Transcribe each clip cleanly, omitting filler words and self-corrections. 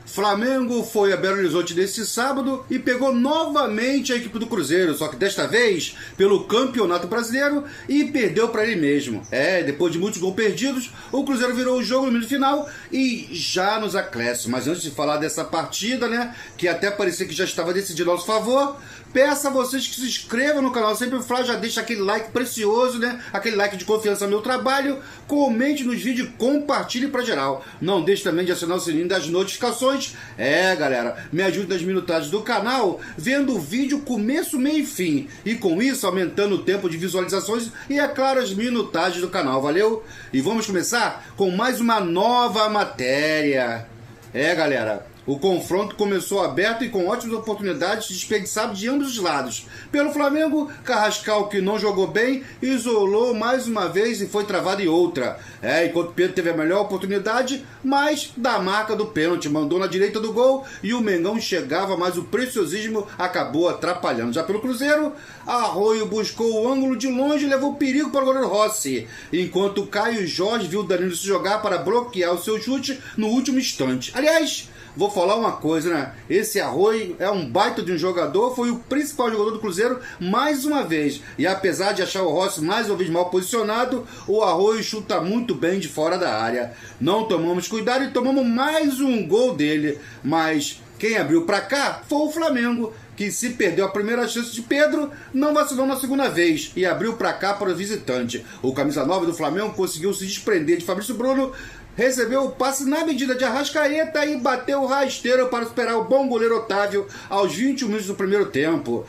Flamengo foi a Belo Horizonte nesse sábado e pegou novamente a equipe do Cruzeiro, só que desta vez pelo Campeonato Brasileiro e perdeu para ele mesmo. Depois de muitos gols perdidos, o Cruzeiro virou o jogo no minuto final e já nos acréscimos. Mas antes de falar dessa partida, né, que até parecia que já estava decidido a nosso favor, peço a vocês que se inscrevam no canal. Sempre o Flá já deixa aquele like precioso, né? Aquele like de confiança no meu trabalho. Comente nos vídeos e compartilhe para geral. Não deixe também de acionar o sininho das notificações. Galera, me ajude nas minutagens do canal, vendo o vídeo começo, meio e fim. E com isso, aumentando o tempo de visualizações e, é claro, as minutagens do canal. Valeu? E vamos começar com mais uma nova matéria. Galera, o confronto começou aberto e com ótimas oportunidades desperdiçadas de ambos os lados. Pelo Flamengo, Carrascal, que não jogou bem, isolou mais uma vez e foi travado em outra. Enquanto Pedro teve a melhor oportunidade, mas da marca do pênalti, mandou na direita do gol e o Mengão chegava, mas o preciosismo acabou atrapalhando. Já pelo Cruzeiro, Arroio buscou o ângulo de longe e levou perigo para o goleiro Rossi, enquanto Caio Jorge viu o Danilo se jogar para bloquear o seu chute no último instante. Aliás, vou falar uma coisa, né? Esse Arroio é um baita de um jogador, foi o principal jogador do Cruzeiro mais uma vez. E apesar de achar o Rossi mais uma vez mal posicionado, o Arroio chuta muito bem de fora da área. Não tomamos cuidado e tomamos mais um gol dele. Mas quem abriu para cá foi o Flamengo, que se perdeu a primeira chance de Pedro, não vacilou na segunda vez e abriu para cá para o visitante. O camisa 9 do Flamengo conseguiu se desprender de Fabrício Bruno, recebeu o passe na medida de Arrascaeta e bateu o rasteiro para superar o bom goleiro Otávio aos 21 minutos do primeiro tempo.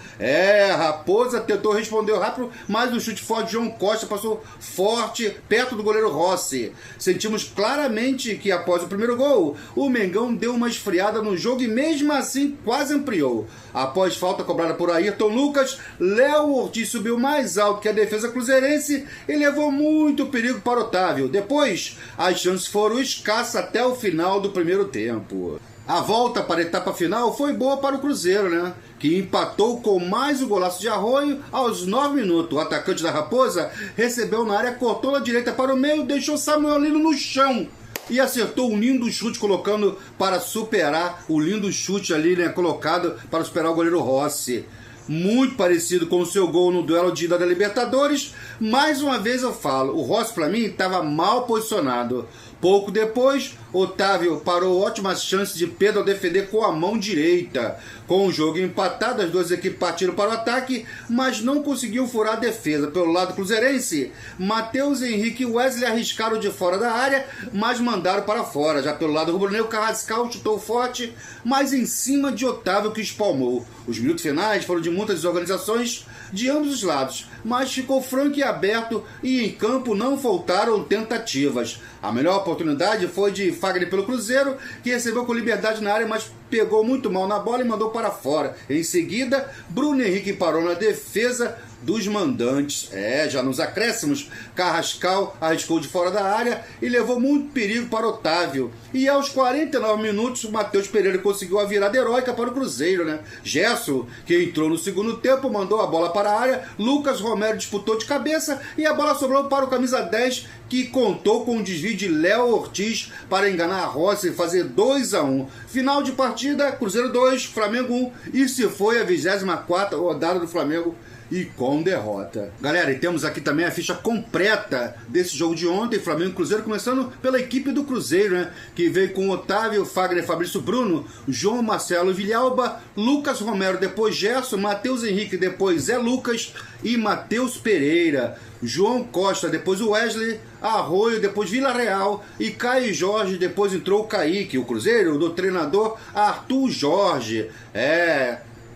Raposa tentou responder rápido, mas o chute forte de João Costa passou forte perto do goleiro Rossi. Sentimos claramente que após o primeiro gol, o Mengão deu uma esfriada no jogo e mesmo assim quase ampliou. Após falta cobrada por Ayrton Lucas, Léo Ortiz subiu mais alto que a defesa cruzeirense e levou muito perigo para Otávio. Depois, as chances foram escassas até o final do primeiro tempo. A volta para a etapa final foi boa para o Cruzeiro, né? Que empatou com mais um golaço de Arroio aos 9 minutos. O atacante da Raposa recebeu na área, cortou na direita para o meio, deixou Samuel Lino no chão e acertou um lindo chute, colocando para superar o lindo chute ali, né, colocado para superar o goleiro Rossi. Muito parecido com o seu gol no duelo de ida da Libertadores. Mais uma vez eu falo, o Rossi para mim estava mal posicionado. Pouco depois, Otávio parou ótimas chances de Pedro ao defender com a mão direita. Com o jogo empatado, as duas equipes partiram para o ataque, mas não conseguiam furar a defesa. Pelo lado cruzeirense, Matheus Henrique e Wesley arriscaram de fora da área, mas mandaram para fora. Já pelo lado rubro-negro, Carrascal chutou forte, mas em cima de Otávio, que espalmou. Os minutos finais foram de muitas desorganizações de ambos os lados, mas ficou franco e aberto e em campo não faltaram tentativas. A melhor oportunidade foi de Fagner pelo Cruzeiro, que recebeu com liberdade na área, mas pegou muito mal na bola e mandou para fora. Em seguida, Bruno Henrique parou na defesa dos mandantes. Já nos acréscimos, Carrascal arriscou de fora da área e levou muito perigo para Otávio. E aos 49 minutos, o Matheus Pereira conseguiu a virada heróica para o Cruzeiro, né? Gerson, que entrou no segundo tempo, mandou a bola para a área. Lucas Romero disputou de cabeça e a bola sobrou para o camisa 10, que contou com um desvio de Léo Ortiz para enganar a Rossi e fazer 2-1. Final de partida, Cruzeiro 2, Flamengo 1, e se foi a 24ª rodada do Flamengo e com derrota. Galera, e temos aqui também a ficha completa desse jogo de ontem, Flamengo e Cruzeiro, começando pela equipe do Cruzeiro, né? Que veio com Otávio, Fagner, Fabrício Bruno, João Marcelo Vilhalba, Lucas Romero, depois Gerson, Matheus Henrique, depois Zé Lucas e Matheus Pereira, João Costa, depois o Wesley, Arroio, depois Vila Real e Caio Jorge, depois entrou o Kaique. O Cruzeiro do treinador Arthur Jorge.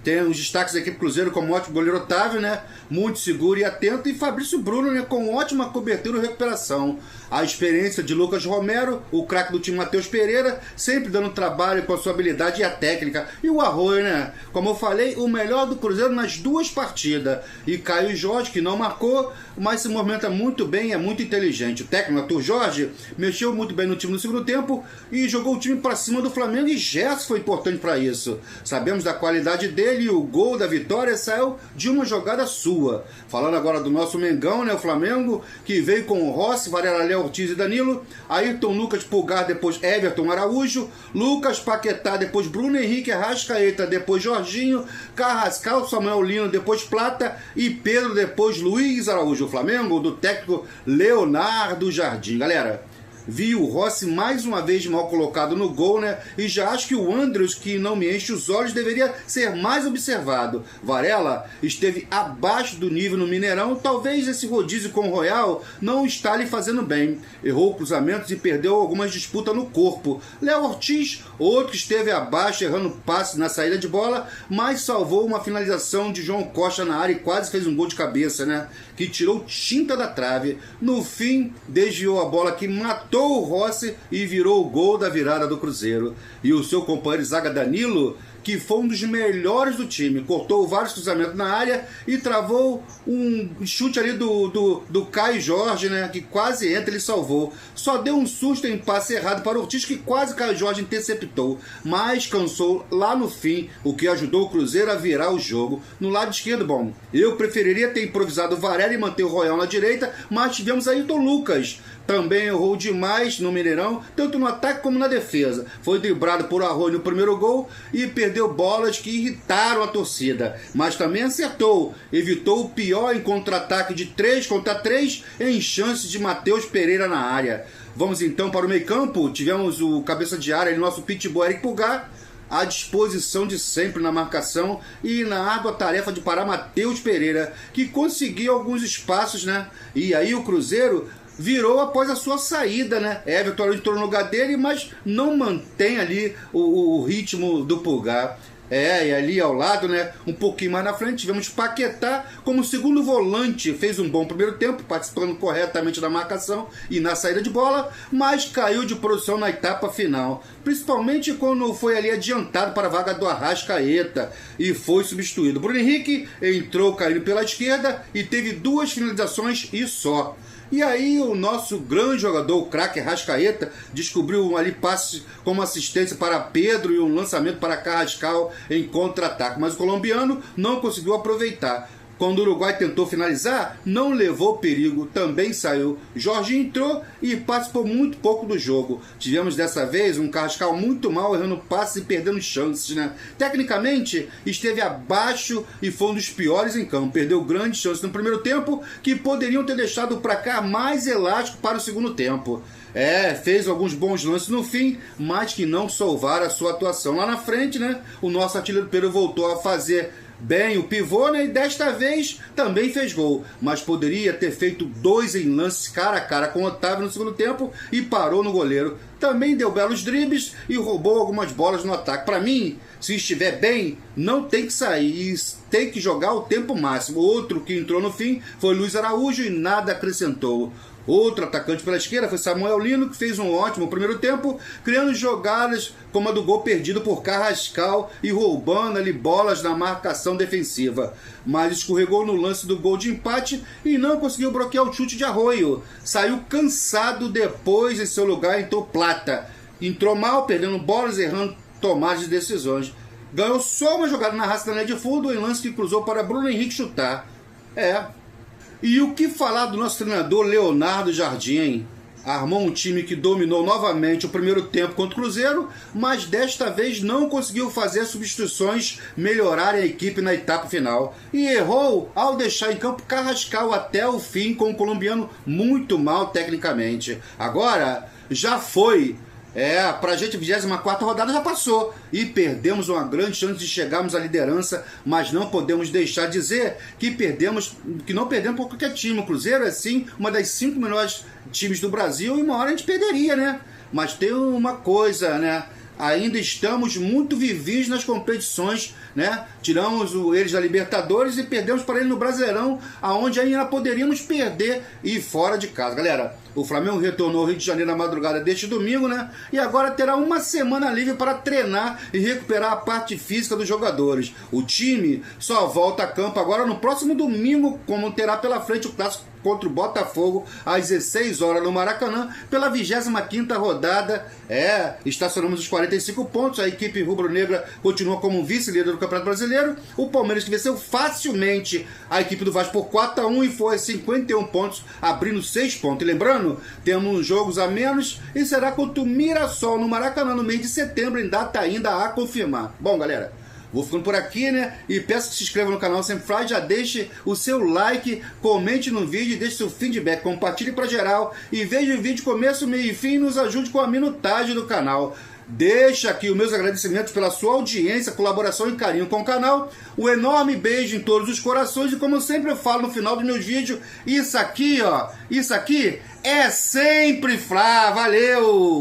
Tem os destaques da equipe Cruzeiro como ótimo goleiro Otávio, né? Muito seguro e atento. E Fabrício Bruno, né? Com ótima cobertura e recuperação. A experiência de Lucas Romero, o craque do time Matheus Pereira, sempre dando trabalho com a sua habilidade e a técnica. E o Arroio, né? Como eu falei, o melhor do Cruzeiro nas duas partidas. E Caio Jorge, que não marcou, mas se movimenta muito bem e é muito inteligente. O técnico Arthur Jorge mexeu muito bem no time no segundo tempo e jogou o time para cima do Flamengo, e Gerson foi importante para isso. Sabemos da qualidade dele e o gol da vitória saiu de uma jogada sua. Falando agora do nosso Mengão, né? O Flamengo, que veio com o Rossi, Varela Léo Ortiz e Danilo, Ayrton Lucas, Pulgar, depois Everton Araújo, Lucas Paquetá, depois Bruno Henrique, Arrascaeta, depois Jorginho, Carrascal, Samuel Lino, depois Plata e Pedro, depois Luiz Araújo. O Flamengo do técnico Leonardo Jardim. Galera, vi o Rossi mais uma vez mal colocado no gol, né? E já acho que o Andrews, que não me enche os olhos, deveria ser mais observado. Varela esteve abaixo do nível no Mineirão. Talvez esse rodízio com o Royal não está lhe fazendo bem. Errou cruzamentos e perdeu algumas disputas no corpo. Léo Ortiz, outro que esteve abaixo, errando passe na saída de bola, mas salvou uma finalização de João Costa na área e quase fez um gol de cabeça, né? Que tirou tinta da trave. No fim, desviou a bola que matou o Rossi e virou o gol da virada do Cruzeiro. E o seu companheiro zaga Danilo, que foi um dos melhores do time, cortou vários cruzamentos na área e travou um chute ali do Caio Jorge, né, que quase entra, ele salvou. Só deu um susto em passe errado para o Ortiz, que quase Caio Jorge interceptou, mas cansou lá no fim, o que ajudou o Cruzeiro a virar o jogo. No lado esquerdo, bom, eu preferiria ter improvisado o Varela e manter o Royal na direita, mas tivemos Ayrton Lucas. Também errou demais no Mineirão, tanto no ataque como na defesa. Foi driblado por Arroio no primeiro gol e perdeu bolas que irritaram a torcida. Mas também acertou, evitou o pior em contra-ataque de 3 contra 3 em chances de Matheus Pereira na área. Vamos então para o meio-campo. Tivemos o cabeça de área, nosso pitbull Eric Pulgar, à disposição de sempre na marcação e na árdua tarefa de parar Matheus Pereira, que conseguiu alguns espaços, né? E aí o Cruzeiro virou após a sua saída, né? Everton entrou no lugar dele, mas não mantém ali o ritmo do Pulgar. E ali ao lado, né, um pouquinho mais na frente, tivemos Paquetá como segundo volante. Fez um bom primeiro tempo, participando corretamente da marcação e na saída de bola, mas caiu de produção na etapa final, principalmente quando foi ali adiantado para a vaga do Arrascaeta e foi substituído. Bruno Henrique entrou caindo pela esquerda e teve 2 finalizações e só. E aí o nosso grande jogador, o craque Arrascaeta, descobriu ali passe como assistência para Pedro e um lançamento para Carrascal em contra-ataque. Mas o colombiano não conseguiu aproveitar. Quando o Uruguai tentou finalizar, não levou perigo, também saiu. Jorginho entrou e participou muito pouco do jogo. Tivemos dessa vez um Carrascal muito mal, errando passes e perdendo chances, né? Tecnicamente, esteve abaixo e foi um dos piores em campo. Perdeu grandes chances no primeiro tempo, que poderiam ter deixado o placar mais elástico para o segundo tempo. Fez alguns bons lances no fim, mas que não salvaram a sua atuação. Lá na frente, né, o nosso artilheiro Pedro voltou a fazer bem o pivô, né, e desta vez também fez gol, mas poderia ter feito 2 em lances cara a cara com o Otávio no segundo tempo e parou no goleiro. Também deu belos dribles e roubou algumas bolas no ataque. Para mim, se estiver bem, não tem que sair e tem que jogar o tempo máximo. Outro que entrou no fim foi Luiz Araújo e nada acrescentou. Outro atacante pela esquerda foi Samuel Lino, que fez um ótimo primeiro tempo, criando jogadas como a do gol perdido por Carrascal e roubando ali bolas na marcação defensiva. Mas escorregou no lance do gol de empate e não conseguiu bloquear o chute de Arroio. Saiu cansado depois, em seu lugar entrou Plata. Entrou mal, perdendo bolas, errando tomadas de decisões. Ganhou só uma jogada na raça da linha de fundo em lance que cruzou para Bruno Henrique chutar. E o que falar do nosso treinador Leonardo Jardim, hein? Armou um time que dominou novamente o primeiro tempo contra o Cruzeiro, mas desta vez não conseguiu fazer substituições melhorarem a equipe na etapa final. E errou ao deixar em campo Carrascal até o fim, com o colombiano muito mal tecnicamente. Agora, já foi. Pra gente, a 24ª rodada já passou e perdemos uma grande chance de chegarmos à liderança, mas não podemos deixar de dizer que não perdemos por qualquer time. O Cruzeiro é sim uma das 5 melhores times do Brasil e uma hora a gente perderia, né? Mas tem uma coisa, né? Ainda estamos muito vivinhos nas competições, né? Tiramos eles da Libertadores e perdemos para eles no Brasileirão, aonde ainda poderíamos perder e fora de casa. Galera, o Flamengo retornou ao Rio de Janeiro na madrugada deste domingo, né? E agora terá uma semana livre para treinar e recuperar a parte física dos jogadores. O time só volta a campo agora no próximo domingo, como terá pela frente o clássico contra o Botafogo às 16 horas no Maracanã pela 25ª rodada. Estacionamos os 45 pontos, a equipe rubro-negra continua como vice-líder do Campeonato Brasileiro. O Palmeiras que venceu facilmente a equipe do Vasco por 4-1 e foi a 51 pontos, abrindo 6 pontos. E lembrando, temos jogos a menos e será contra o Mirassol no Maracanã no mês de setembro, em data ainda a confirmar. Bom, galera, vou ficando por aqui, né? E peço que se inscreva no canal Sempre Fly, já deixe o seu like, comente no vídeo, deixe seu feedback, compartilhe para geral e veja o vídeo começo, meio e fim e nos ajude com a minutagem do canal. Deixa aqui os meus agradecimentos pela sua audiência, colaboração e carinho com o canal. Um enorme beijo em todos os corações e como sempre eu falo no final dos meus vídeos, isso aqui, ó, isso aqui é sempre Fly. Valeu!